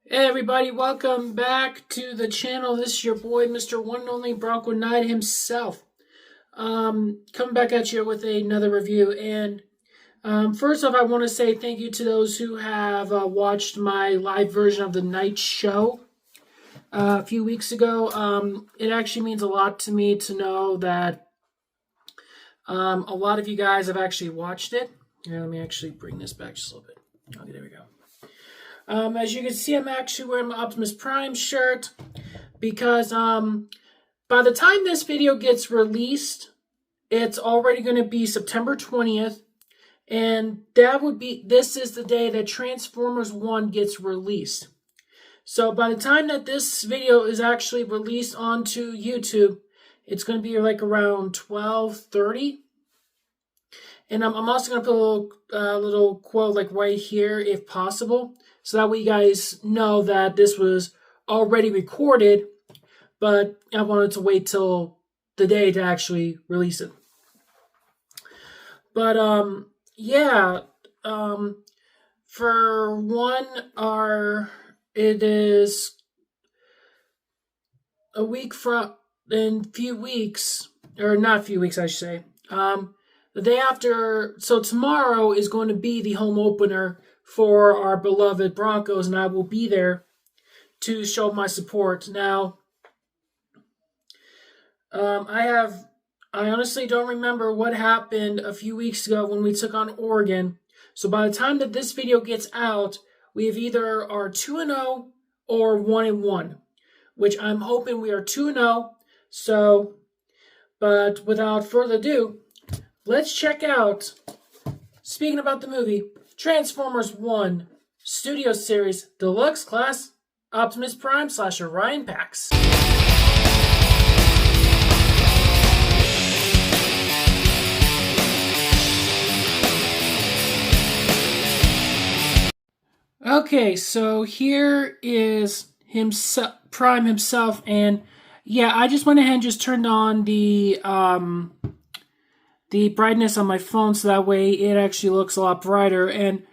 Hey everybody, welcome back to the channel. This is your boy, Mr. One and Only Bronco Knight himself. Coming back at you with another review. And first off, I want to say thank you to those who have watched my live version of the night show a few weeks ago. It actually means a lot to me to know that a lot of you guys have actually watched it. Here, let me actually bring this back just a little bit. Okay, there we go. As you can see, I'm actually wearing my Optimus Prime shirt because by the time this video gets released, it's already going to be September 20th, and this is the day that Transformers 1 gets released. So by the time that this video is actually released onto YouTube, it's going to be like around 12:30. And I'm also going to put a little quote like right here if possible, so that way you guys know that this was already recorded, but I wanted to wait till the day to actually release it. But yeah, for one, it is a week in few weeks, or not a few weeks, I should say. The day after, so tomorrow is going to be the home opener for our beloved Broncos, and I will be there to show my support. Now, I honestly don't remember what happened a few weeks ago when we took on Oregon. So by the time that this video gets out, we have either are 2-0 or 1-1, which I'm hoping we are 2-0. So, but without further ado, let's check out, speaking about the movie, Transformers 1 Studio Series Deluxe Class Optimus Prime / Orion Pax. Okay, so here is Prime himself, and yeah, I just went ahead and just turned on the brightness on my phone so that way it actually looks a lot brighter. And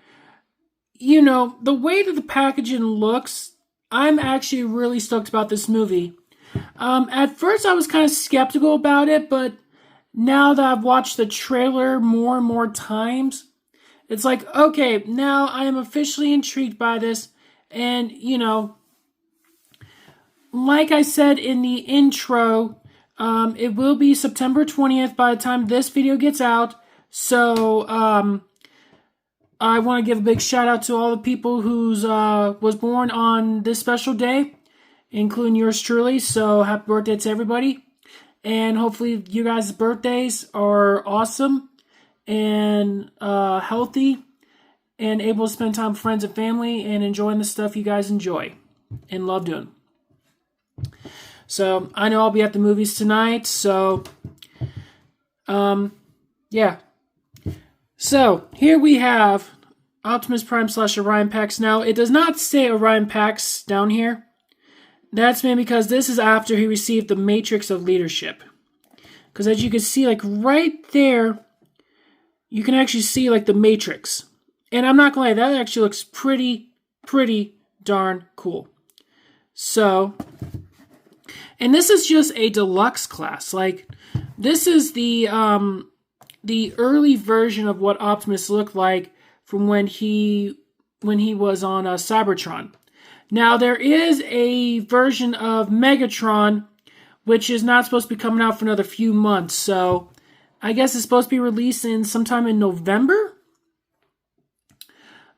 you know, the way that the packaging looks, I'm actually really stoked about this movie. At first I was kind of skeptical about it, but now that I've watched the trailer more and more times, it's like, okay, now I am officially intrigued by this. And you know, like I said in the intro, it will be September 20th by the time this video gets out. So, I want to give a big shout out to all the people who's was born on this special day, including yours truly. So, happy birthday to everybody. And hopefully you guys' birthdays are awesome and healthy and able to spend time with friends and family and enjoying the stuff you guys enjoy and love doing. So, I know I'll be at the movies tonight, so, yeah. So, here we have Optimus Prime / Orion Pax. Now, it does not say Orion Pax down here. That's maybe because this is after he received the Matrix of Leadership. Because as you can see, like, right there, you can actually see, like, the Matrix. And I'm not gonna lie, that actually looks pretty darn cool. So, and this is just a deluxe class. Like, this is the early version of what Optimus looked like from when he was on Cybertron. Now, there is a version of Megatron, which is not supposed to be coming out for another few months. So, I guess it's supposed to be released sometime in November.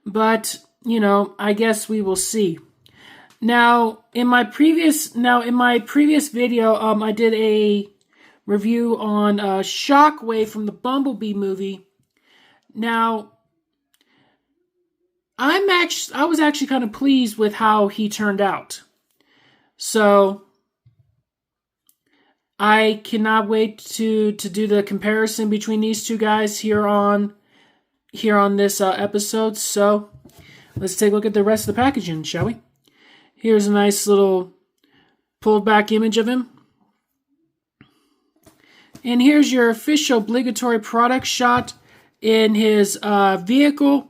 But, you know, I guess we will see. Now, in my previous video, I did a review on Shockwave from the Bumblebee movie. Now, I was actually kind of pleased with how he turned out. So, I cannot wait to do the comparison between these two guys here on this episode. So, let's take a look at the rest of the packaging, shall we? Here's a nice little pulled back image of him. And here's your official obligatory product shot in his vehicle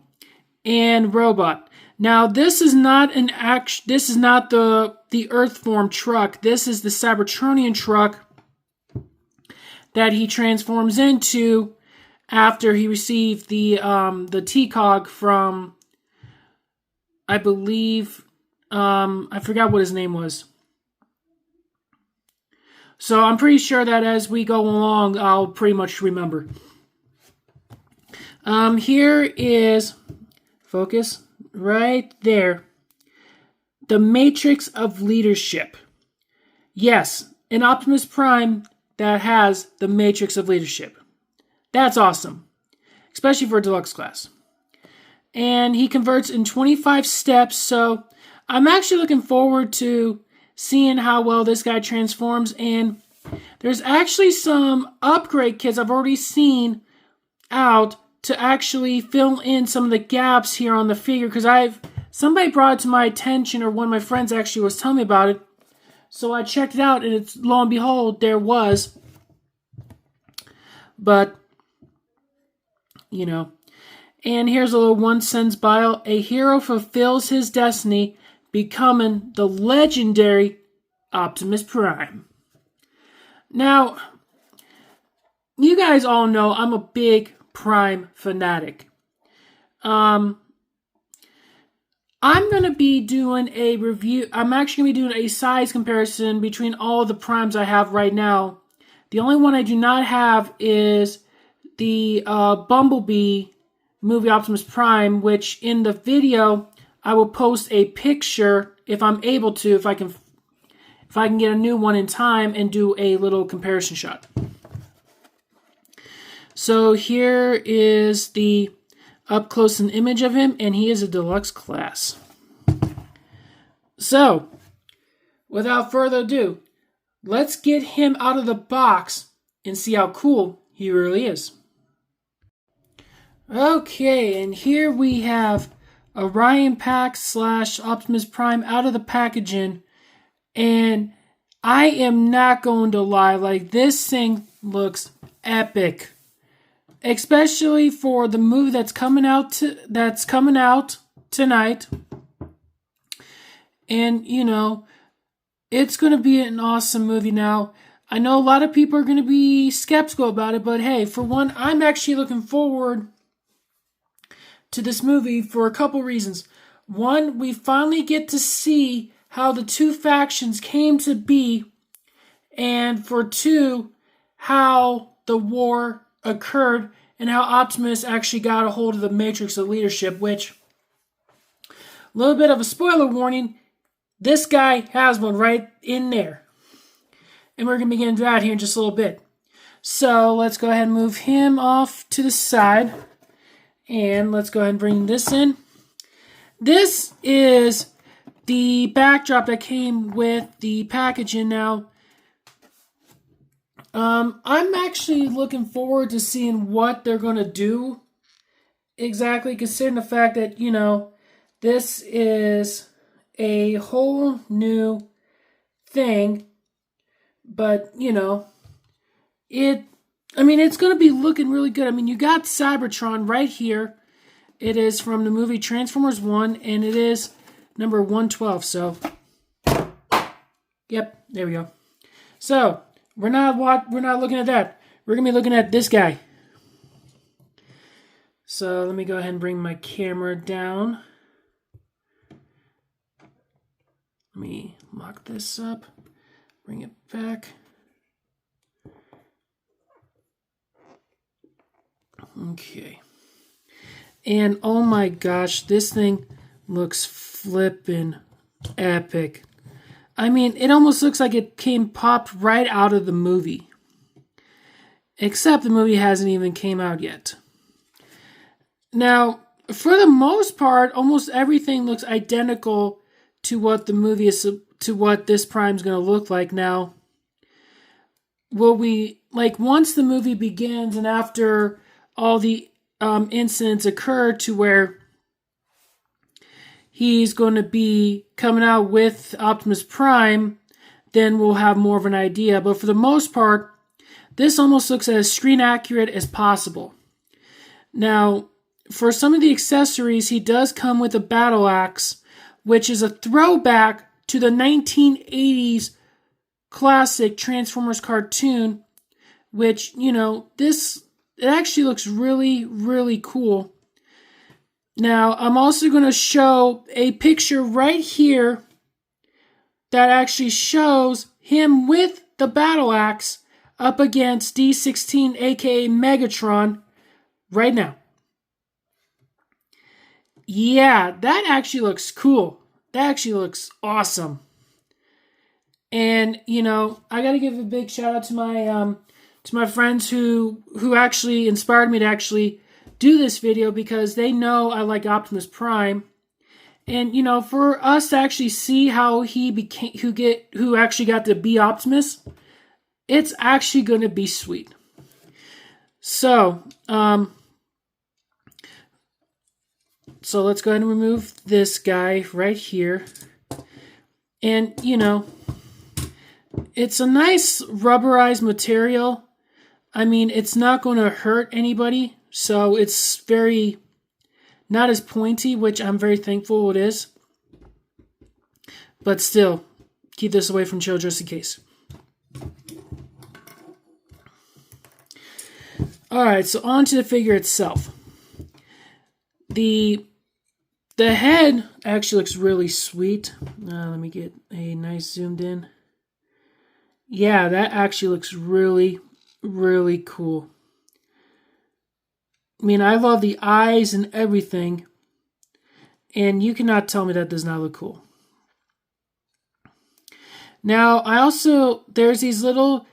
and robot. Now, this is not This is not the Earth form truck. This is the Cybertronian truck that he transforms into after he received the TCOG from, I believe, I forgot what his name was. So I'm pretty sure that as we go along, I'll pretty much remember. Here is, focus, right there, the Matrix of Leadership. Yes, an Optimus Prime that has the Matrix of Leadership. That's awesome, especially for a deluxe class. And he converts in 25 steps, so I'm actually looking forward to seeing how well this guy transforms. And there's actually some upgrade kits I've already seen out to actually fill in some of the gaps here on the figure, because somebody brought it to my attention, or one of my friends actually was telling me about it. So I checked it out, and it's, lo and behold, there was. But, you know. And here's a little 1 cent bio. A hero fulfills his destiny, becoming the legendary Optimus Prime. Now, you guys all know I'm a big Prime fanatic. I'm going to be doing a review. I'm actually going to be doing a size comparison between all of the Primes I have right now. The only one I do not have is the Bumblebee movie Optimus Prime, which in the video I will post a picture if I'm able to, if I can get a new one in time and do a little comparison shot. So here is the up close an image of him, and he is a deluxe class. So, without further ado, let's get him out of the box and see how cool he really is. Okay, and here we have Orion Pack / Optimus Prime out of the packaging, and I am not going to lie, like, this thing looks epic. Especially for the movie that's coming out tonight. And, you know, it's going to be an awesome movie. Now, I know a lot of people are going to be skeptical about it, but hey, for one, I'm actually looking forward to this movie for a couple reasons. One, we finally get to see how the two factions came to be, and for two, how the war occurred and how Optimus actually got a hold of the Matrix of Leadership, which, a little bit of a spoiler warning, this guy has one right in there. And we're going to be getting to that here in just a little bit. So let's go ahead and move him off to the side. And let's go ahead and bring this in. This is the backdrop that came with the packaging. Now, I'm actually looking forward to seeing what they're going to do exactly, considering the fact that, you know, this is a whole new thing. But, you know, it's going to be looking really good. I mean, you got Cybertron right here. It is from the movie Transformers 1, and it is number 112. So, yep, there we go. So, we're not looking at that. We're going to be looking at this guy. So, let me go ahead and bring my camera down. Let me lock this up. Bring it back. Okay. And oh my gosh, this thing looks flippin' epic. I mean, it almost looks like it came popped right out of the movie. Except the movie hasn't even came out yet. Now, for the most part, almost everything looks identical to what the movie is, to what this Prime's going to look like. Now, will we, like, once the movie begins and after all the incidents occur to where he's going to be coming out with Optimus Prime, then we'll have more of an idea. But for the most part, this almost looks as screen accurate as possible. Now, for some of the accessories, he does come with a battle axe, which is a throwback to the 1980s classic Transformers cartoon, which, you know, it actually looks really, really cool. Now, I'm also going to show a picture right here that actually shows him with the battle axe up against D16, aka Megatron, right now. Yeah, that actually looks cool. That actually looks awesome. And, you know, I got to give a big shout out to my friends who actually inspired me to actually do this video, because they know I like Optimus Prime. And, you know, for us to actually see how he became, who actually got to be Optimus, it's actually going to be sweet. So let's go ahead and remove this guy right here. And, you know, it's a nice rubberized material. I mean, it's not going to hurt anybody, so it's very not as pointy, which I'm very thankful it is. But still, keep this away from children just in case. Alright, so on to the figure itself. The head actually looks really sweet. Let me get a nice zoomed in. Yeah, that actually looks really, really cool. I mean, I love the eyes and everything, and you cannot tell me that does not look cool. Now, there's these little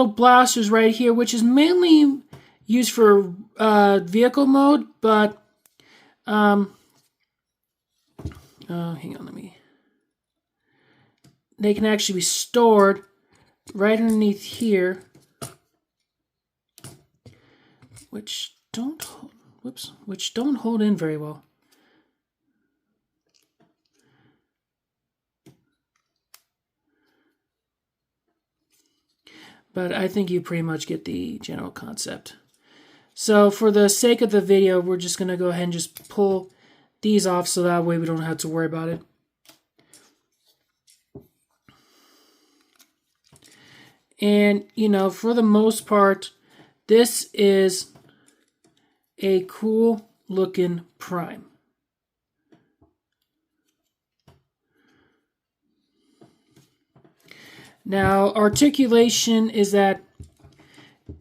blasters right here, which is mainly used for vehicle mode, but hang on, they can actually be stored right underneath here, which don't hold in very well. But I think you pretty much get the general concept. So for the sake of the video, we're just going to go ahead and just pull these off, so that way we don't have to worry about it. And, you know, for the most part, this is a cool looking Prime. Now, articulation is that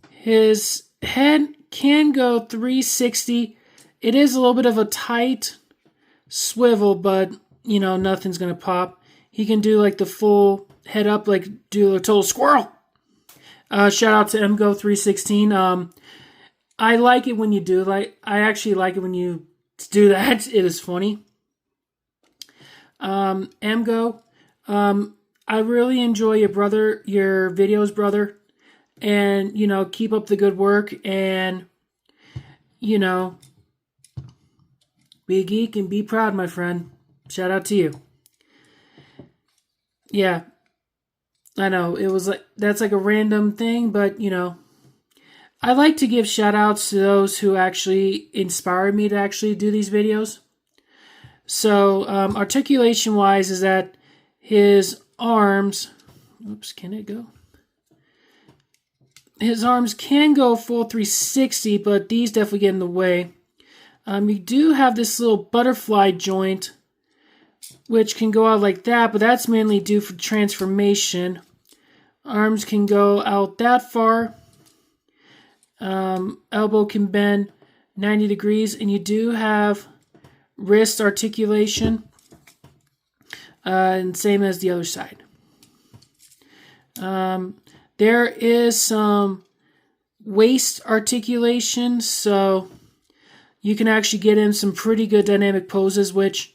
his head can go 360. It is a little bit of a tight swivel, but, you know, nothing's going to pop. He can do like the full head up, like do a total squirrel. Shout out to emogo 316. I like it when you do, I actually like it when you do that. It is funny. emogo, I really enjoy your videos, brother. And, you know, keep up the good work, and, you know, be a geek and be proud, my friend. Shout out to you. Yeah. I know, that's like a random thing, but, you know, I like to give shout outs to those who actually inspired me to actually do these videos. So, articulation wise is that his arms, oops, can it go? His arms can go full 360, but these definitely get in the way. You do have this little butterfly joint, which can go out like that, but that's mainly due for transformation. Arms can go out that far. Elbow can bend 90 degrees, and you do have wrist articulation, and same as the other side. There is some waist articulation, so you can actually get in some pretty good dynamic poses, which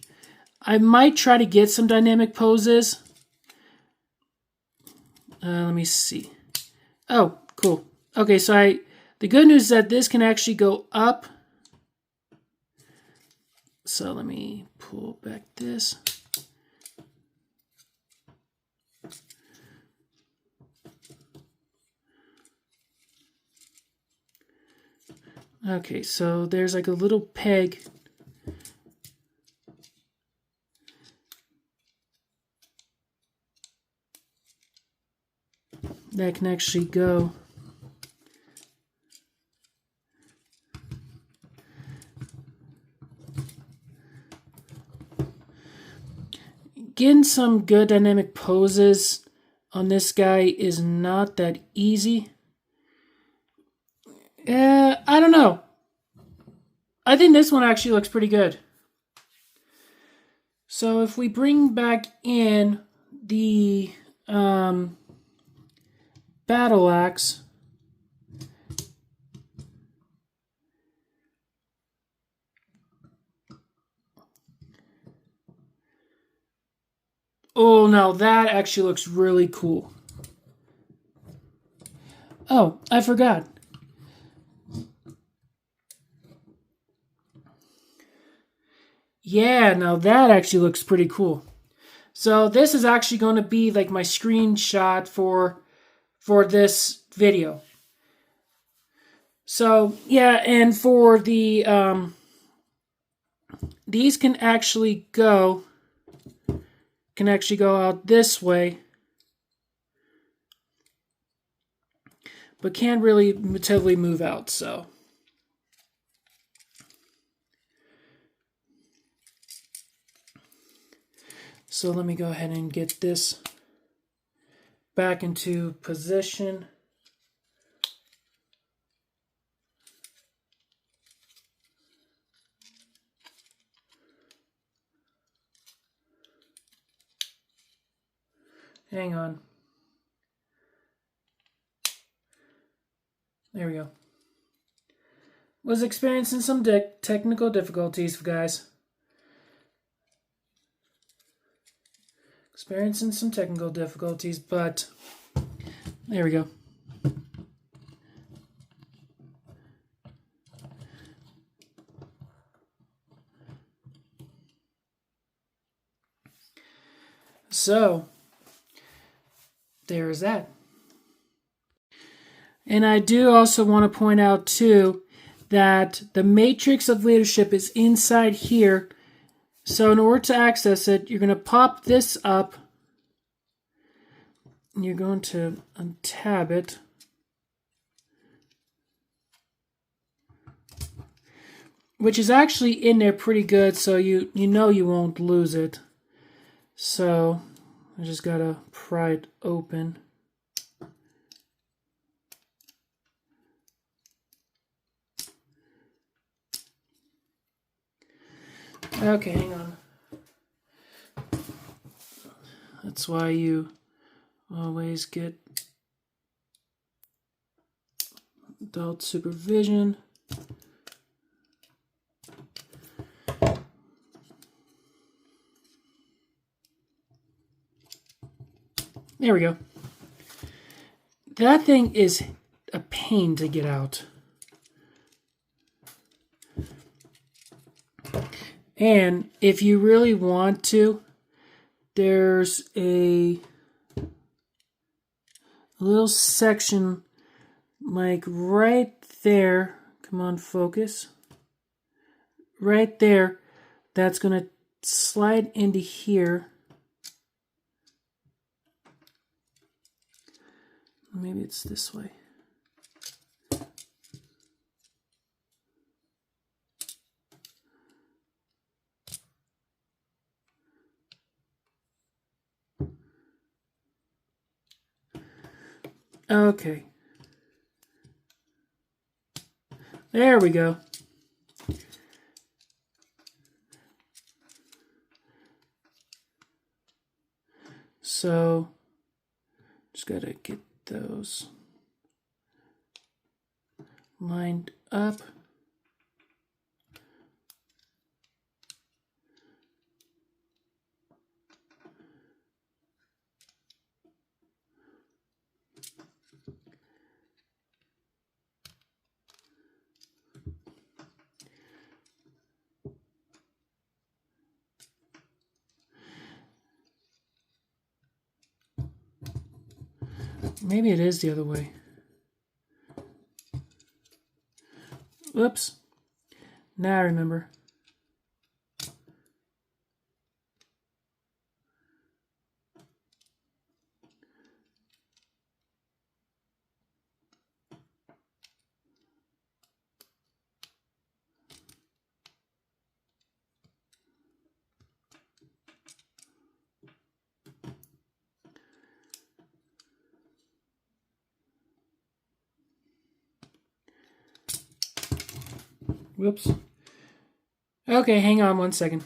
I might try to get some dynamic poses. Let me see. Oh, cool. Okay, so the good news is that this can actually go up. So let me pull back this. Okay, so there's like a little peg that can actually go getting some good dynamic poses on this guy is not that easy. I don't know. I think this one actually looks pretty good. So if we bring back in the battle axe, oh, now that actually looks really cool. Oh, I forgot. Yeah, now that actually looks pretty cool. So this is actually going to be like my screenshot for this video. So yeah, and for the these can actually go out this way, but can't really totally move out. So let me go ahead and get this back into position. Hang on. There we go. Was experiencing some technical difficulties, guys. Experiencing some technical difficulties, but there we go. So, there's that. And I do also want to point out, too, that the matrix of leadership is inside here. So in order to access it, you're going to pop this up. And you're going to untab it. Which is actually in there pretty good, so you know you won't lose it. So I just got to pry it open. Okay, hang on. That's why you always get adult supervision. There we go. That thing is a pain to get out. And if you really want to, there's a little section like right there. Come on, focus. Right there. That's going to slide into here. Maybe it's this way. Okay. There we go. So, just gotta get those lined up. Maybe it is the other way. Oops. Now I remember. Whoops. Okay, hang on 1 second.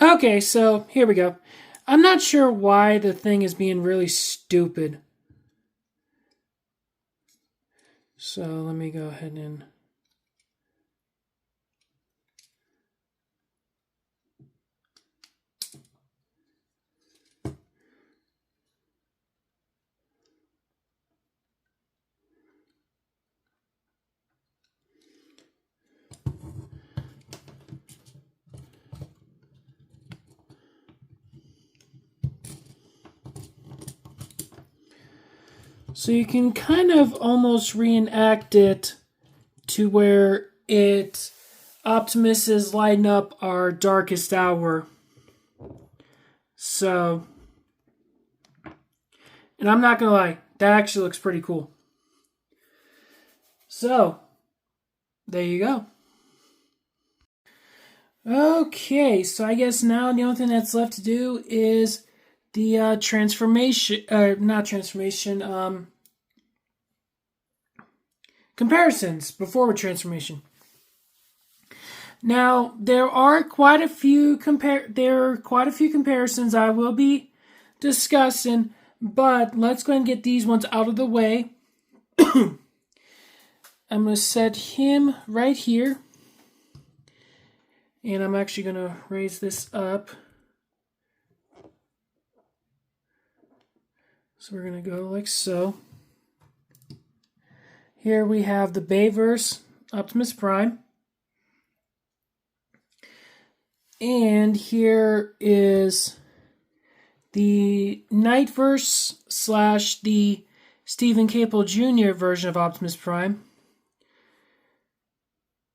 Okay, so here we go. I'm not sure why the thing is being really stupid. So let me go ahead and... So you can kind of almost reenact it to where Optimus is lighting up our darkest hour. So, and I'm not gonna lie, that actually looks pretty cool. So, there you go. Okay, so I guess now the only thing that's left to do is the transformation, not transformation, comparisons before transformation. Now there are quite a few comparisons I will be discussing, but let's go ahead and get these ones out of the way. I'm going to set him right here, and I'm actually going to raise this up. So we're going to go like so. Here we have the Bayverse Optimus Prime. And here is the Nightverse / the Stephen Caple Jr. version of Optimus Prime.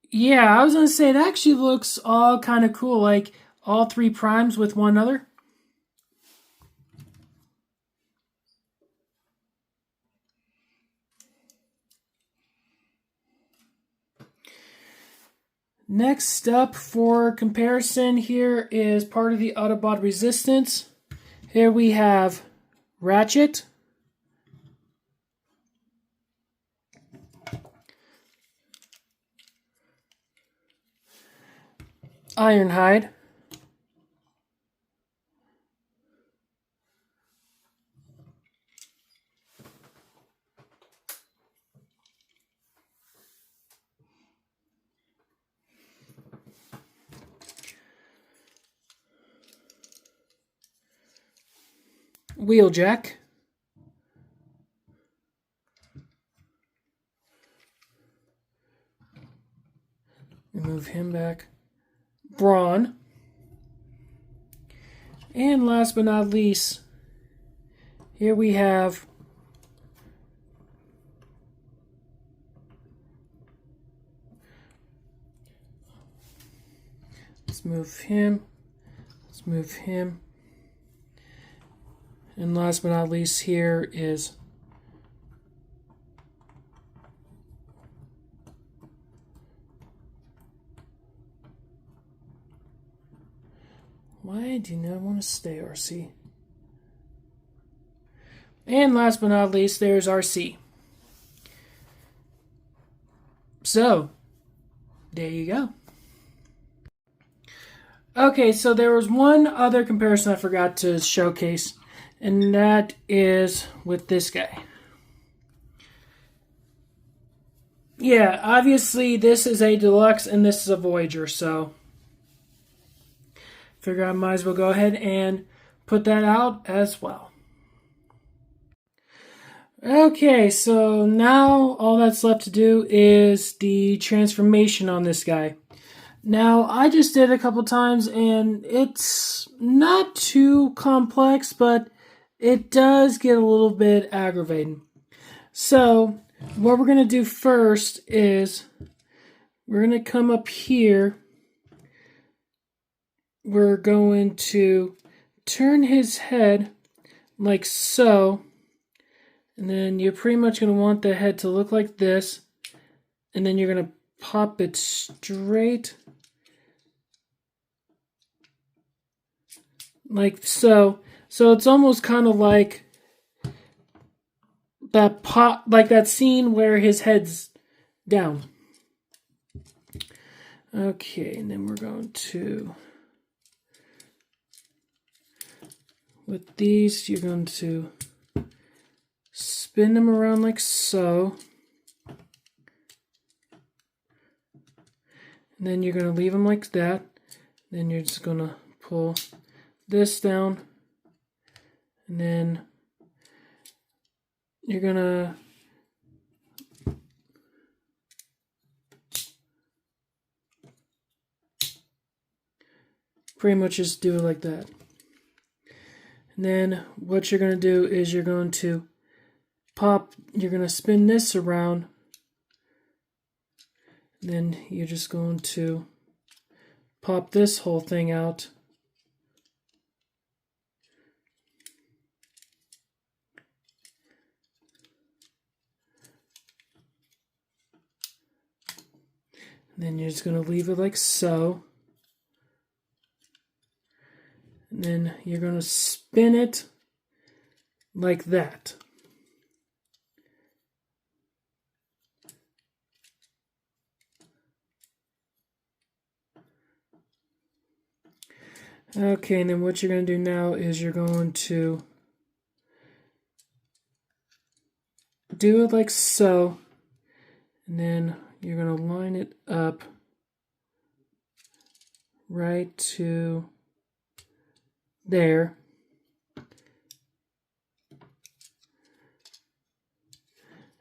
Yeah, I was going to say it actually looks all kind of cool, like all three primes with one other. Next up for comparison here is part of the Autobot Resistance. Here we have Ratchet, Ironhide, Wheeljack, remove him back, Brawn, and last but not least, here we have let's move him, and last but not least here is why do you not want to stay, RC? And last but not least, there's RC. So, there you go. Okay, so there was one other comparison I forgot to showcase, and that is with this guy. Yeah, obviously this is a deluxe and this is a Voyager, so figure I might as well go ahead and put that out as well. Okay, so now all that's left to do is the transformation on this guy. Now, I just did it a couple times, and it's not too complex, but it does get a little bit aggravating. So, What we're going to do first is we're going to come up here. We're going to turn his head like so. And then you're pretty much going to want the head to look like this. And then you're going to pop it straight like so. So it's almost kind of like that scene where his head's down. Okay, and then we're going to, with these, you're going to spin them around like so. And then you're going to leave them like that. Then you're just going to pull this down. And then you're going to pretty much just do it like that. And then what you're going to do is you're going to spin this around. Then you're just going to pop this whole thing out. And then you're just going to leave it like so. And then you're going to spin it like that. Okay, and then what you're going to do now is you're going to do it like so. And then you're going to line it up right to there. And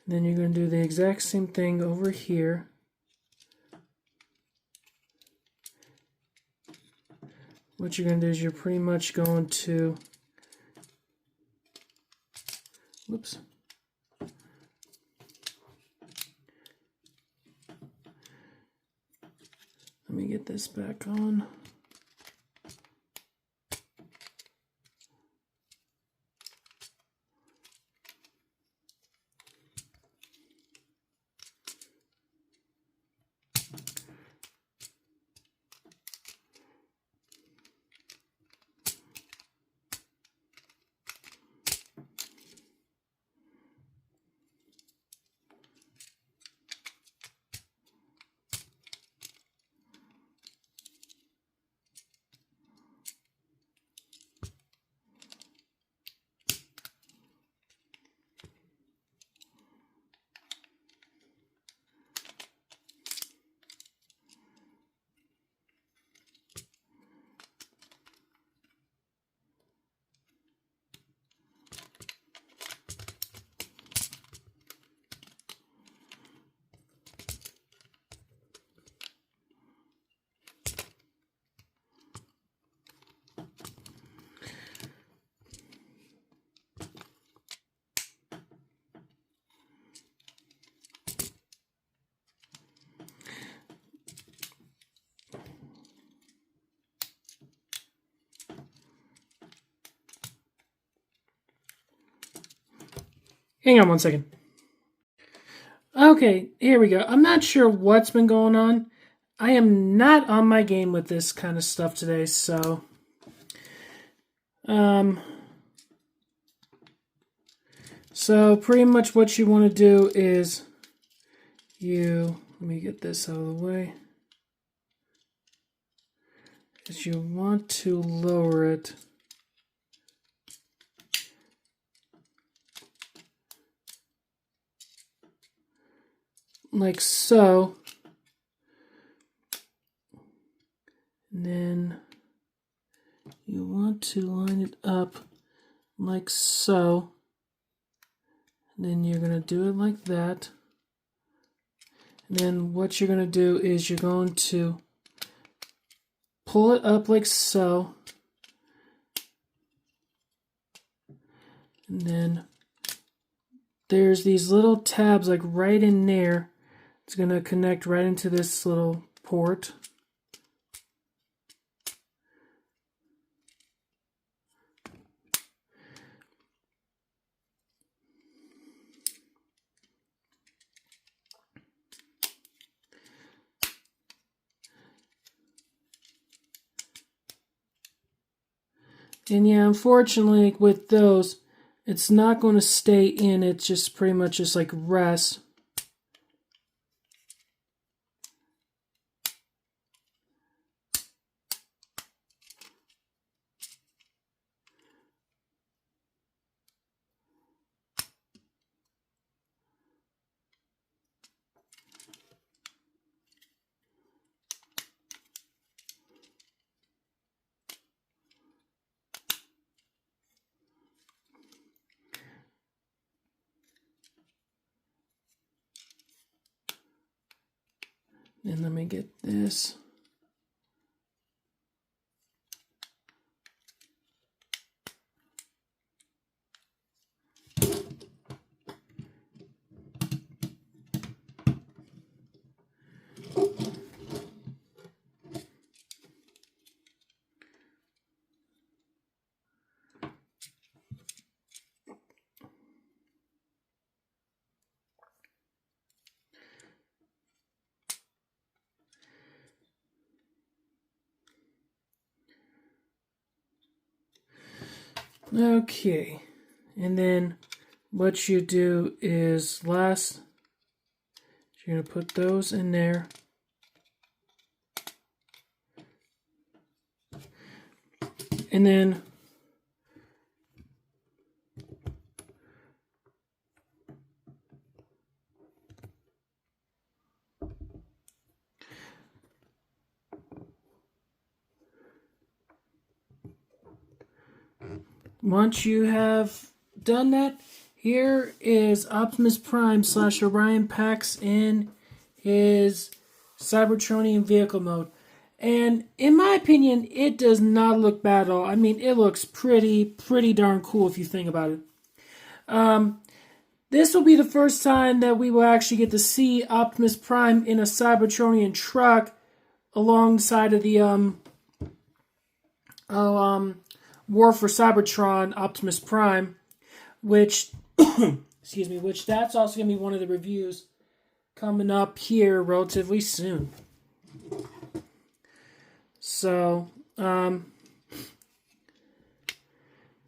then you're going to do the exact same thing over here. What you're going to do is you're pretty much going to, whoops. Let me get this back on. Hang on one second. Okay, here we go. I'm not sure what's been going on. I am not on my game with this kind of stuff today, so so pretty much what you want to do is let me get this out of the way, is you want to lower it like so, and then you want to line it up like so, and then you're going to do it like that. And then what you're going to do is you're going to pull it up like so, and then there's these little tabs like right in there. It's going to connect right into this little port. And yeah, unfortunately with those, it's not going to stay in. It's just pretty much just like rests. And let me get this. Okay, and then what you do is last, you're going to put those in there. And then once you have done that, here is Optimus Prime / Orion Pax in his Cybertronian vehicle mode. And in my opinion, it does not look bad at all. I mean, it looks pretty darn cool if you think about it. This will be the first time that we will actually get to see Optimus Prime in a Cybertronian truck alongside of the War for Cybertron Optimus Prime, which excuse me, which that's also going to be one of the reviews coming up here relatively soon. So, I'm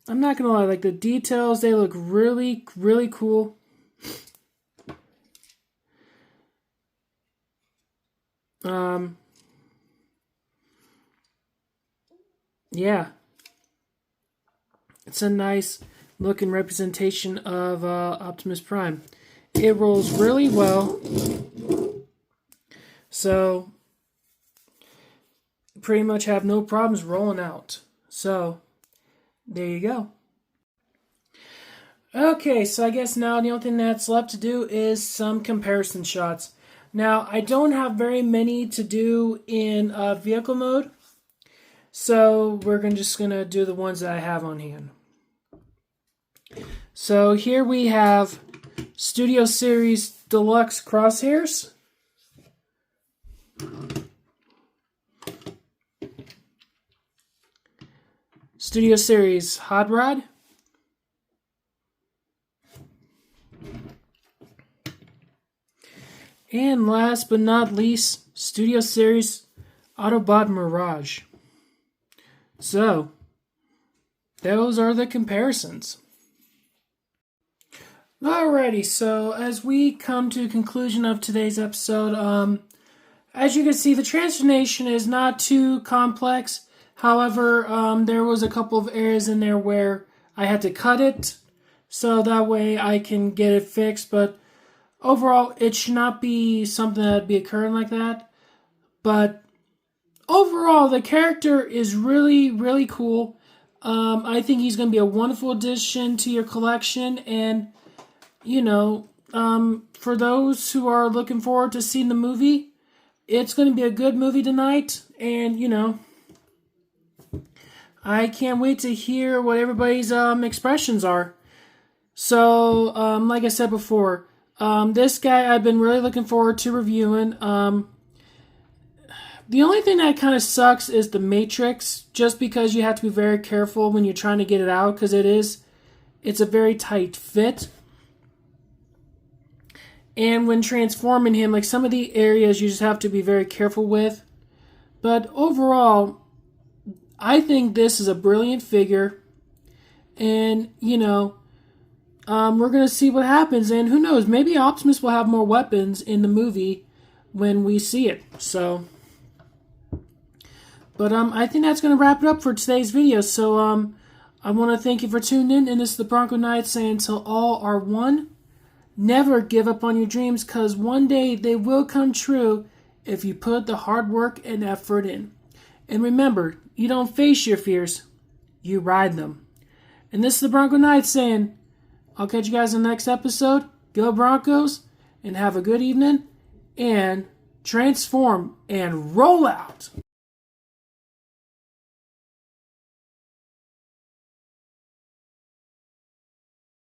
not going to lie, like the details, they look really cool. Yeah. It's a nice looking representation of Optimus Prime. It rolls really well. So, pretty much have no problems rolling out. So, there you go. Okay, so I guess now the only thing that's left to do is some comparison shots. Now, I don't have very many to do in vehicle mode. So, we're just going to do the ones that I have on hand. So, here we have Studio Series Deluxe crosshairs. Studio Series Hot Rod. And last but not least, Studio Series Autobot Mirage. So, those are the comparisons. Alrighty, so as we come to the conclusion of today's episode, as you can see, the transformation is not too complex. However, there was a couple of areas in there where I had to cut it, so that way I can get it fixed. But overall, it should not be something that'd be occurring like that. But overall, the character is really cool. I think he's going to be a wonderful addition to your collection, and you know, for those who are looking forward to seeing the movie, it's going to be a good movie tonight, and you know, I can't wait to hear what everybody's expressions are. So, like I said before, this guy I've been really looking forward to reviewing. The only thing that kind of sucks is the matrix, just because you have to be very careful when you're trying to get it out, because it's a very tight fit. And when transforming him, like some of the areas you just have to be very careful with. But overall, I think this is a brilliant figure. And, we're going to see what happens. And who knows, maybe Optimus will have more weapons in the movie when we see it. So, but I think that's going to wrap it up for today's video. So I want to thank you for tuning in. And this is the Bronco Knight saying, until all are one, never give up on your dreams, because one day they will come true if you put the hard work and effort in. And remember, you don't face your fears, you ride them. And this is the Bronco Knight saying, I'll catch you guys in the next episode. Go Broncos, and have a good evening, and transform and roll out.